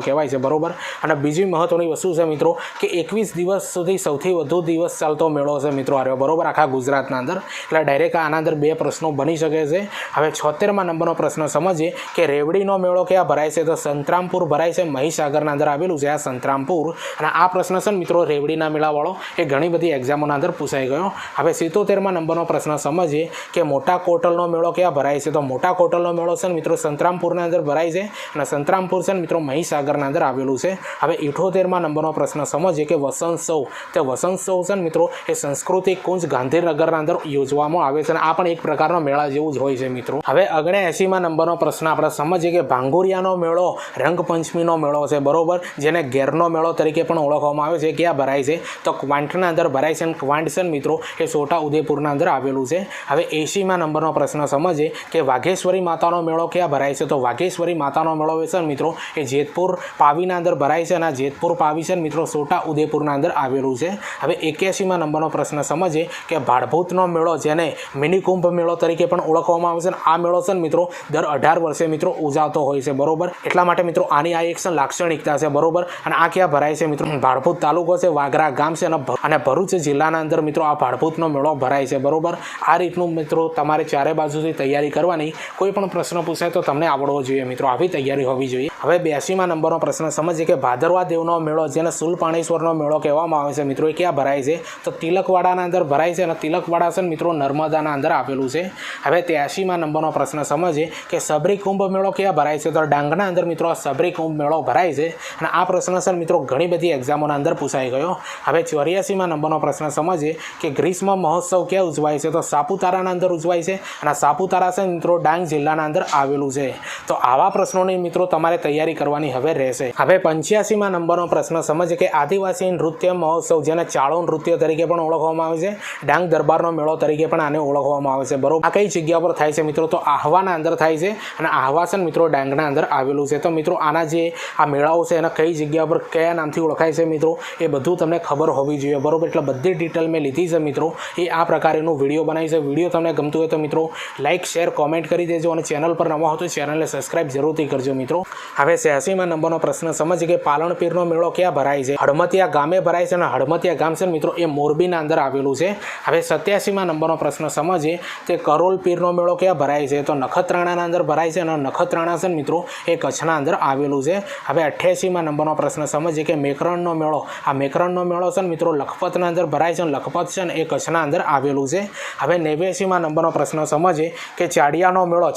કહેવાય છે બરોબર. અને બીજી મહત્વની વસ્તુ છે મિત્રો કે 21 દિવસ સુધી સૌથી વધુ દિવસ ચાલતો મેળો છે મિત્રો આવ્યો બરોબર આખા ગુજરાતના અંદર. એટલે ડાયરેક્ટ આના અંદર બે પ્રશ્નો બની શકે છે. હવે 76માં નંબરનો પ્રશ્ન સમજીએ કે રેવડીનો મેળો ક્યાં ભરાય છે તો સંતરામપુર ભરાય છે, મહીસાગરના અંદર આવેલું છે આ સંતરામપુર. અને આ પ્રશ્ન છે મિત્રો રેવડીના મેળાવાળો એ ઘણી બધી એક્ઝામોના અંદર પૂછાઈ ગયો. હવે 77માં નંબરનો પ્રશ્ન સમજીએ કે મોટા કોટલનો મેળો ક્યાં ભરાય છે તો મોટા કોટલનો મેળો છે મિત્રો સંતરામપુરના અંદર ભરાય છે અને સંતરામપુર છે મિત્રો મહીસાગરના અંદર આવેલું છે. હવે 78માં નંબરનો પ્રશ્ન સમજીએ કે વસંતોત્સવ તે વસંતોત્સવ છે મિત્રો એ સંસ્કૃતિક કુંજ ગાંધીનગરના અંદર યોજવામાં આવે છે અને આ પણ એક પ્રકારનો મેળા જેવું જ હોય છે મિત્રો. હવે 79માં નંબરનો પ્રશ્ન આપણે સમજીએ કે ભાંગુરિયાનો મેળો રંગપંચમીનો મેળો છે બરોબર, જેને ઘેરનો મેળો તરીકે પણ ઓળખવામાં આવે છે. ક્યાં ભરાય છે તો ક્વાંટના અંદર ભરાય છે અને ક્વાંટ છે મિત્રો એ છોટા ઉદેપુરના અંદર આવેલું છે. હવે 80માં નંબરનો પ્રશ્ન સમજીએ કે વાઘેશ્વરી માતાનો મેળો ક્યાં ભરાય છે તો વાઘેશ્વરી માતાનો મેળો છે મિત્રો એ જેતપુર પાવીના અંદર ભરાય છે અને આ જેતપુર પાવી છે મિત્રો છોટા ઉદેપુરના અંદર આવેલું છે. હવે 81માં નંબરનો પ્રશ્ન સમજીએ કે ભાડભૂતનો મેળો જેને મિની કુંભ મેળો તરીકે પણ ઓળખવામાં આવે છે અને આ મેળો છે મિત્રો દર 18 વર્ષે મિત્રો ઉજાતો હોય છે બરોબર. એટલા માટે મિત્રો આની આ એક લાક્ષણિકતા છે બરોબર. અને આ ક્યાં ભરાય છે મિત્રો ભાડભૂત તાલુકો છે, વાગરા ગામ છે અને ભરૂચ જિલ્લાના અંદર મિત્રો આ ભાડભૂતનો મેળો ભરાય છે બરોબર. આ રીતનું મિત્રો તમારે ચારે બાજુથી તૈયારી કરવાની. કોઈ પણ પ્રશ્ન પૂછાય તો તમને આવડવો જોઈએ મિત્રો, આવી તૈયારી હોવી જોઈએ. હવે 82માં નંબરનો પ્રશ્ન સમજીએ કે ભાદરવા દેવનો મેળો જેને શુલપાણેશ્વરનો મેળો કહેવામાં આવે છે મિત્રો એ ક્યાં ભરાય છે તો તિલકવાડાના અંદર ભરાય છે અને તિલકવાડા છે મિત્રો નર્મદાના અંદર આવેલું છે. હવે 83માં નંબરનો પ્રશ્ન સમજીએ કે સબરી કુંભ મેળો ક્યાં ભરાય છે તો ડાંગના અંદર મિત્રો આ સબરી કુંભ મેળો ભરાય છે અને આ પ્રશ્ન છે મિત્રો ઘણી બધી એક્ઝામોના અંદર પૂછાઈ ગયો. હવે 84માં નંબરનો પ્રશ્ન સમજીએ કે ગ્રીષ્મ મહોત્સવ ક્યાં ઉજવાય છે તો સાપુતારાના અંદર ઉજવાય છે અને સાપુતારા છે મિત્રો ડાંગ જિલ્લાના અંદર આવેલું છે. તો આવા પ્રશ્નોની મિત્રો તમારે તૈયારી કરવાની હવે રહેશે. હવે 85માં નંબરનો પ્રશ્ન સમજીએ કે આદિવાસી નૃત્ય મહોત્સવ જેને ચાળો નૃત્ય તરીકે પણ ઓળખવામાં આવે છે, ડાંગ દરબારનો મેળો તરીકે પણ આને ઓળખવામાં આવે છે બરોબર. આ કઈ જગ્યા પર થાય છે મિત્રો તો આહવાના અંદર થાય છે અને આહવા છે મિત્રો ડાંગના અંદર આવેલું છે. તો મિત્રો આના જે આ મેળાઓ છે એના કઈ જગ્યા પર કયા નામથી ઓળખાય છે મિત્રો એ બધું તમને ખબર હોવી જોઈએ બરોબર. એટલે બધી ડિટેલ મેં લીધી છે મિત્રો. એ આ પ્રકારનું વિડીયો બનાવી છે. વિડીયો તમને ગમતું હોય તો મિત્રો લાઇક શેર કોમેન્ટ કરી દેજો અને ચેનલ પર નવા હો તો ચેનલને સબસ્ક્રાઇબ જરૂરથી કરજો મિત્રો. હવે 86માં નંબરનો પ્રશ્ન સમજીએ કે પાલણપીરનો મેળો ક્યાં ભરાય છે હડમતિયા ગામે ભરાય છે અને હડમતિયા ગામ છે મિત્રો એ મોરબીના અંદર આવેલું છે. હવે 87માં નંબરનો પ્રશ્ન સમજીએ કે કરોલ પીરનો મેળો ક્યાં ભરાય છે તો નખત્રાણાના અંદર ભરાય છે અને નખત્રાણા છે મિત્રો એ કચ્છના અંદર આવેલું છે. હવે 88માં નંબરનો પ્રશ્ન સમજીએ કે મેકરણનો મેળો આ મેકરણનો મેળો છે મિત્રો લખપતના અંદર ભરાય છે અને લખપત છે ને એ કચ્છના અંદર આવેલું છે. હવે 89માં નંબરનો પ્રશ્ન સમજીએ કે ચાડિયાનો મેળો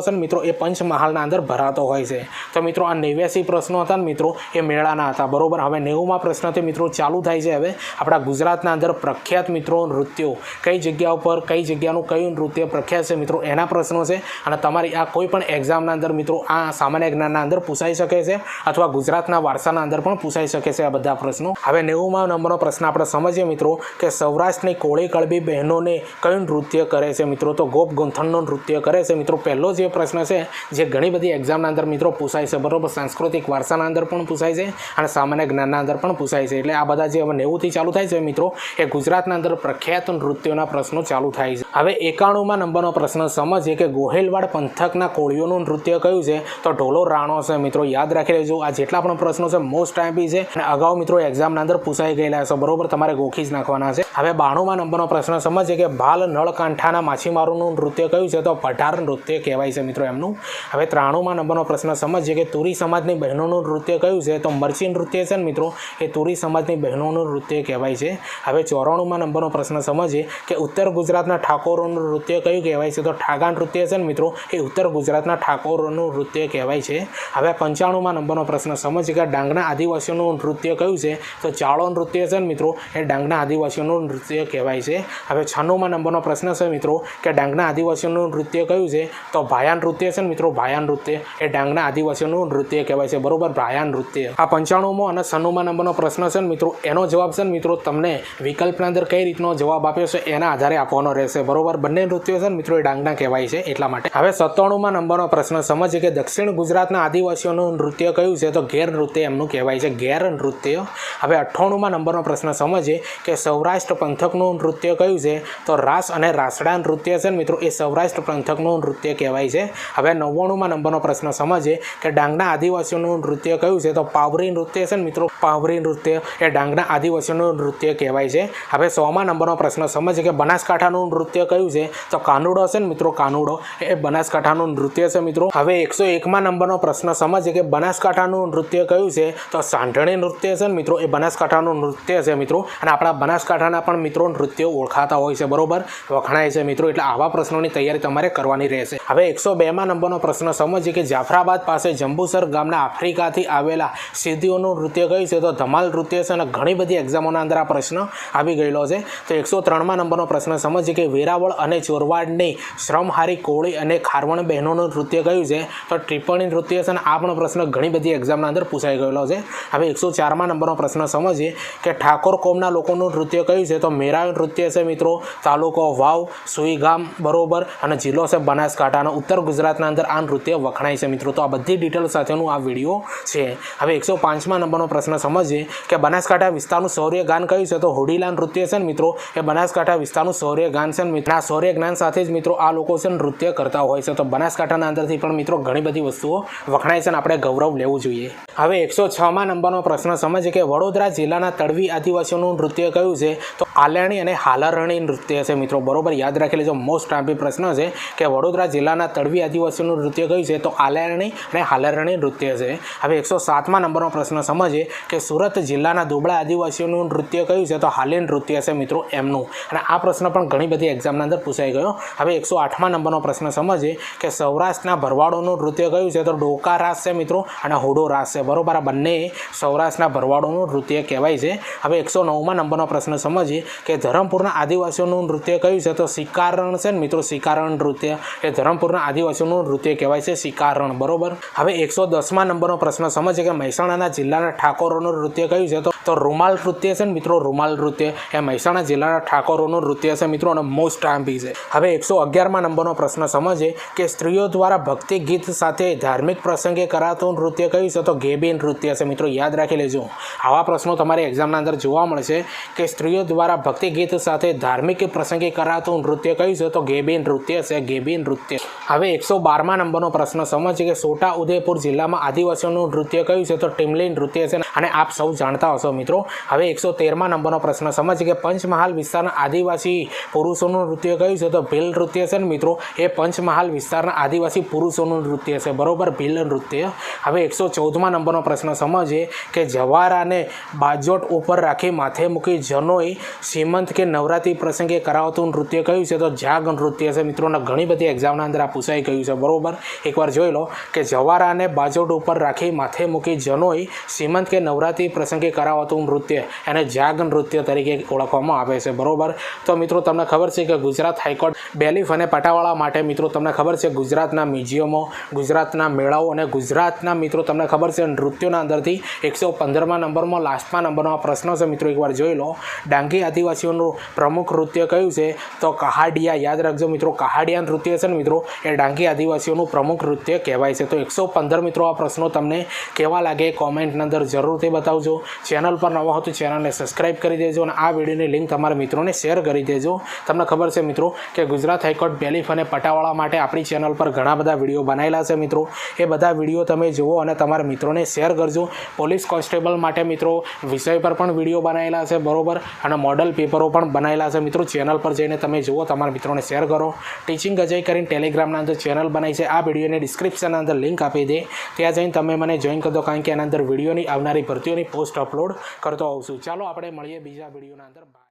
છે ને મિત્રો એ પંચમહાલના અંદર ભરાતો હોય છે. તો મિત્રો આ 89 પ્રશ્નો હતા ને મિત્રો એ મેળાના હતા બરોબર. હવે 90માં પ્રશ્નથી મિત્રો ચાલુ થાય છે હવે આપણા ગુજરાતના અંદર પ્રખ્યાત મિત્રો નૃત્યો કઈ જગ્યા ઉપર કઈ જગ્યાનું કયું નૃત્ય પ્રખ્યાત છે મિત્રો એના પ્રશ્નો છે. અને તમારી આ કોઈ પણ એક્ઝામના અંદર મિત્રો આ સામાન્ય જ્ઞાનના અંદર પૂછાઈ શકે છે અથવા ગુજરાતના વારસાના અંદર પણ પૂછાઈ શકે છે આ બધા પ્રશ્નો. હવે 90માં નંબરનો પ્રશ્ન આપણે સમજીએ મિત્રો કે સૌરાષ્ટ્રની કોળી કળબી બહેનોને કયું નૃત્ય કરે છે મિત્રો તો ગોપ ગૂંથણનું નૃત્ય કરે છે મિત્રો. પહેલો જે પ્રશ્ન છે જે ઘણી બધી એક્ઝામના અંદર મિત્રો પૂછાય છે બરોબર. સાંસ્કૃતિક વારસાના અંદર પણ પૂછાય છે અને સામાન્ય જ્ઞાનના અંદર પણ પૂછાય છે. એટલે આ બધા જે હવે 90થી ચાલુ થાય છે મિત્રો એ ગુજરાતના અંદર પ્રખ્યાત નૃત્યોના પ્રશ્નો ચાલુ થાય છે. હવે 91માં નંબરનો પ્રશ્ન સમજીએ કે ગોહિલવાડ પંથકના કોળીઓનું નૃત્ય કયું છે તો ઢોલો રાણો છે મિત્રો. યાદ રાખી લેજો આ જેટલા પણ પ્રશ્નો છે મોસ્ટ ટાઈપી છે અને અગાઉ મિત્રો એક્ઝામના અંદર પૂછાઈ ગયેલા છે બરોબર. તમારે ગોખી જ નાખવાના છે. હવે 92માં નંબરનો પ્રશ્ન સમજીએ કે બાલ નળકાંઠાના માછીમારોનું નૃત્ય કયું છે તો પઢાર નૃત્ય કહેવાય છે મિત્રો એમનું. હવે 93માં નંબરનો પ્રશ્ન સમજીએ કે તુરી સમાજની બહેનોનું નૃત્ય કયું છે તો મરચી નૃત્ય છે ને મિત્રો એ તુરી સમાજની બહેનોનું નૃત્ય કહેવાય છે. હવે 94માં નંબરનો પ્રશ્ન સમજીએ કે ઉત્તર ગુજરાતના ઠાકોરોનું નૃત્ય કયું કહેવાય છે તો ઠાગા નૃત્ય છે ને મિત્રો એ ઉત્તર ગુજરાતના ઠાકોરોનું નૃત્ય કહેવાય છે. હવે 95માં નંબરનો પ્રશ્ન સમજીએ કે ડાંગના આદિવાસીઓનું નૃત્ય કયું છે તો ચાળો નૃત્ય છે ને મિત્રો એ ડાંગના આદિવાસીઓનું નૃત્ય કહેવાય છે. હવે 96માં નંબરનો પ્રશ્ન છે મિત્રો કે ડાંગના આદિવાસીઓનું નૃત્ય કયું છે તો ભાયા નૃત્ય છે ને મિત્રો ભાયા નૃત્ય એ ડાંગના આદિવાસી આદિવાસીઓનું નૃત્ય કહેવાય છે બરોબર, બ્રાહ્યા નૃત્ય. આ 95મો અને 96મા નંબરનો પ્રશ્ન છે ને મિત્રો, એનો જવાબ છે ને મિત્રો તમને વિકલ્પના અંદર કઈ રીતનો જવાબ આપ્યો છે એના આધારે આપવાનો રહેશે બરોબર. બંને નૃત્યો છે ને મિત્રો એ ડાંગના કહેવાય છે એટલા માટે. હવે 97મા નંબરનો પ્રશ્ન સમજીએ કે દક્ષિણ ગુજરાતના આદિવાસીઓનું નૃત્ય કયું છે, તો ઘેર નૃત્ય એમનું કહેવાય છે, ઘેર નૃત્ય. હવે 98મા નંબરનો પ્રશ્ન સમજીએ કે સૌરાષ્ટ્ર પંથકનું નૃત્ય કયું છે, તો રાસ અને રાસડા નૃત્ય છે ને મિત્રો એ સૌરાષ્ટ્ર પંથકનું નૃત્ય કહેવાય છે. હવે 99મા નંબરનો પ્રશ્ન સમજીએ કે ડાંગના આદિવાસીઓનું નૃત્ય કયું છે, તો પાવરી નૃત્ય છે ને મિત્રો, પાવરી નૃત્ય એ ડાંગના આદિવાસીઓનું નૃત્ય કહેવાય છે. હવે 100મા નંબરનો પ્રશ્ન સમજીએ કે બનાસકાંઠાનું નૃત્ય કયું છે, તો કાનુડો છે ને મિત્રો, કાનુડો એ બનાસકાંઠાનું નૃત્ય છે મિત્રો. હવે 101મા નંબરનો પ્રશ્ન સમજીએ કે બનાસકાંઠાનું નૃત્ય કયું છે, તો સાંઢણી નૃત્ય છે ને મિત્રો એ બનાસકાંઠાનું નૃત્ય છે મિત્રો. અને આપણા બનાસકાંઠાના પણ મિત્રો નૃત્યો ઓળખાતા હોય છે બરોબર, વખણાય છે મિત્રો. એટલે આવા પ્રશ્નોની તૈયારી તમારે કરવાની રહેશે. હવે 102મા નંબરનો પ્રશ્ન સમજીએ કે જાફરાબાદ પાસે જંબુસર ગામના આફ્રિકાથી આવેલા સિદ્ધિઓનું નૃત્ય કયું છે, તો ધમાલ નૃત્ય છે. અને ઘણી બધી એક્ઝામોના અંદર આ પ્રશ્ન આવી ગયેલો છે. તો 103મા નંબરનો પ્રશ્ન સમજીએ કે વેરાવળ અને ચોરવાડની શ્રમહારી કોળી અને ખારવણ બહેનોનું નૃત્ય કયું છે, તો ટિપ્પણી નૃત્ય છે. અને આ પણ પ્રશ્ન ઘણી બધી એક્ઝામના અંદર પૂછાઈ ગયેલો છે. હવે 104મા નંબરનો પ્રશ્ન સમજીએ કે ઠાકોર કોમના લોકોનું નૃત્ય કયું છે, તો મેરાવી નૃત્ય છે મિત્રો. તાલુકો વાવ, સુઈગામ બરોબર, અને જિલ્લો છે બનાસકાંઠાનો. ઉત્તર ગુજરાતના અંદર આ નૃત્ય વખણાય છે મિત્રો. તો આ બધી ડિટેલ સાથેનું આ વિડીયો છે. હવે 105મા નંબરનો પ્રશ્ન સમજીએ કે બનાસકાંઠા વિસ્તારનું શૌર્ય ગાન કયું છે, તો હોડીલા નૃત્ય છે ને મિત્રો એ બનાસકાંઠા વિસ્તારનું શૌર્ય ગાન છે ને મિત્રો. આ શૌર્ય જ્ઞાન સાથે જ મિત્રો આ લોકો છે નૃત્ય કરતા હોય છે. તો બનાસકાંઠાના અંદરથી પણ મિત્રો ઘણી બધી વસ્તુઓ વખણાય છે અને આપણે ગૌરવ લેવું જોઈએ. હવે 106મા નંબરનો પ્રશ્ન સમજીએ કે વડોદરા જિલ્લાના તળવી આદિવાસીઓનું નૃત્ય કયું છે, તો આલેણી અને હાલરણી નૃત્ય છે મિત્રો બરોબર. યાદ રાખી લેજો, મોસ્ટ આંપી પ્રશ્ન છે કે વડોદરા જિલ્લાના તળવી આદિવાસીઓનું નૃત્ય કયું છે, તો આલેણી અને હાલરણી નૃત્ય છે. હવે 107મા નંબરનો પ્રશ્ન સમજીએ કે સુરત જિલ્લાના દુબળા આદિવાસીઓનું નૃત્ય કયું છે, તો હાલી નૃત્ય છે મિત્રો એમનું. અને આ પ્રશ્ન પણ ઘણી બધી એક્ઝામના અંદર પૂછાઈ ગયો. હવે 108મા નંબરનો પ્રશ્ન સમજીએ કે સૌરાષ્ટ્રના ભરવાડોનું નૃત્ય કયું છે, તો ડોકા રાસ છે મિત્રો અને હુડો રાસ છે બરોબર. આ બંને સૌરાષ્ટ્રના ભરવાડોનું નૃત્ય કહેવાય છે. હવે 109મા નંબરનો પ્રશ્ન સમજીએ કે ધરમપુરના આદિવાસીઓનું નૃત્ય કયું છે, તો સિકારણ છે ને મિત્રો, સિકારણ નૃત્ય એ ધરમપુરના આદિવાસીઓનું નૃત્ય કહેવાય છે, સિકારણ બરોબર. હવે 110મા નંબરનો પ્રશ્ન સમજીએ કે મહેસાણાના જિલ્લાના ઠાકોરોનું નૃત્ય કયું છે, તો રૂમાલ નૃત્ય છે ને મિત્રો, રૂમાલ નૃત્ય એ મહેસાણા જિલ્લાના ઠાકોરોનું નૃત્ય છે મિત્રો અને મોસ્ટ આંપી છે. હવે 111મા નંબરનો પ્રશ્ન સમજીએ કે સ્ત્રીઓ દ્વારા ભક્તિ ગીત સાથે ધાર્મિક પ્રસંગે કરાતું નૃત્ય કયું છે, તો ગેબી નૃત્ય છે મિત્રો. યાદ રાખી લેજો, આવા પ્રશ્નો તમારી એક્ઝામના અંદર જોવા મળશે કે સ્ત્રીઓ દ્વારા ભક્તિ ગીત સાથે ધાર્મિક પ્રસંગે કરાતું નૃત્ય કયું છે, તો ગેબી નૃત્ય છે, ગેબી નૃત્ય. હવે 112મા નંબરનો પ્રશ્ન સમજીએ કે છોટા ઉદેપુર જિલ્લામાં આદિવાસીઓનું નૃત્ય કયું છે, તો ટીમલી નૃત્ય છે. અને આપ સૌ જાણતા હશો મિત્રો. હવે 113મા નંબરનો પ્રશ્ન સમજીએ કે પંચમહાલ વિસ્તારના આદિવાસી પુરુષોનું નૃત્ય કયું છે, તો ભીલ નૃત્ય છે ને મિત્રો એ પંચમહાલ વિસ્તારના આદિવાસી પુરુષોનું નૃત્ય છે બરોબર, ભીલ નૃત્ય. હવે 114મા નંબરનો પ્રશ્ન સમજીએ કે જવારાને બાજોટ ઉપર રાખી માથે મૂકી જનોઈ સીમંત કે નવરાત્રિ પ્રસંગે કરાવતું નૃત્ય કયું છે, તો જાગ નૃત્ય છે મિત્રો. ઘણી બધી એક્ઝામના અંદર આ પૂછાઈ ગયું છે બરોબર. એકવાર જોઈ લો કે જવારાને બાજોટ ઉપર રાખી માથે મૂકી જનોઈ સીમંત કે નવરાત્રિ પ્રસંગે કરાવતું નૃત્ય એને જાગ નૃત્ય તરીકે ઓળખવામાં આવે છે બરોબર. તો મિત્રો તમને ખબર છે કે ગુજરાત હાઈકોર્ટ બેલીફ અને પટાવાળા માટે મિત્રો તમને ખબર છે ગુજરાતના મ્યુઝિયમો, ગુજરાતના મેળાઓ અને ગુજરાતના મિત્રો તમને ખબર છે નૃત્યોના અંદરથી 115મા નંબરમાં લાસ્ટમાં નંબરનો પ્રશ્ન છે મિત્રો. એકવાર જોઈ લો, ડાંગી આદિવાસીઓનું પ્રમુખ નૃત્ય કયું છે, તો કહાડિયા. યાદ રાખજો મિત્રો, કહાડિયા નૃત્ય છે ને મિત્રો એ ડાંગી આદિવાસીઓનું પ્રમુખ નૃત્ય કહેવાય છે. તો 115 મિત્રો આ પ્રશ્નો તમને કેવા લાગે કોમેન્ટની અંદર જરૂરથી બતાવજો. ચેનલ પર નવા હો તો ચેનલને સબસ્ક્રાઈબ કરી દેજો અને આ વિડીયોની લિંક તમારા મિત્રોને શેર કરી દેજો. તમને ખબર છે મિત્રો કે ગુજરાત હાઈકોર્ટ બેલીફ અને પટાવાળા માટે આપણી ચેનલ પર ઘણા બધા વિડીયો બનાવેલા છે મિત્રો. એ બધા વિડીયો તમે જુઓ અને તમારા મિત્રોને શેર કરજો. પોલીસ કોન્સ્ટેબલ માટે મિત્રો વિષય પર પણ વિડીયો બનાવેલા છે બરોબર, અને મોડલ પેપરો પણ બનાવેલા છે મિત્રો. ચેનલ પર જઈને તમે જુઓ, તમારા મિત્રોને શેર કરો. ટીચિંગ અજય કરીને ટેલિગ્રામના અંદર ચેનલ બનાવી છે, આ વિડીયોની ડિસ્ક્રિપ્શનના અંદર લિંક આપી દે, ત્યાં જઈને તમે મને જોઈન કરી દો, કારણ કે એના અંદર વિડીયોની આવનારી ભરતીઓની પોસ્ટ અપલોડ કરતો હોઉં છું. ચાલો આપણે મળીએ બીજા વિડીયોના અંદર.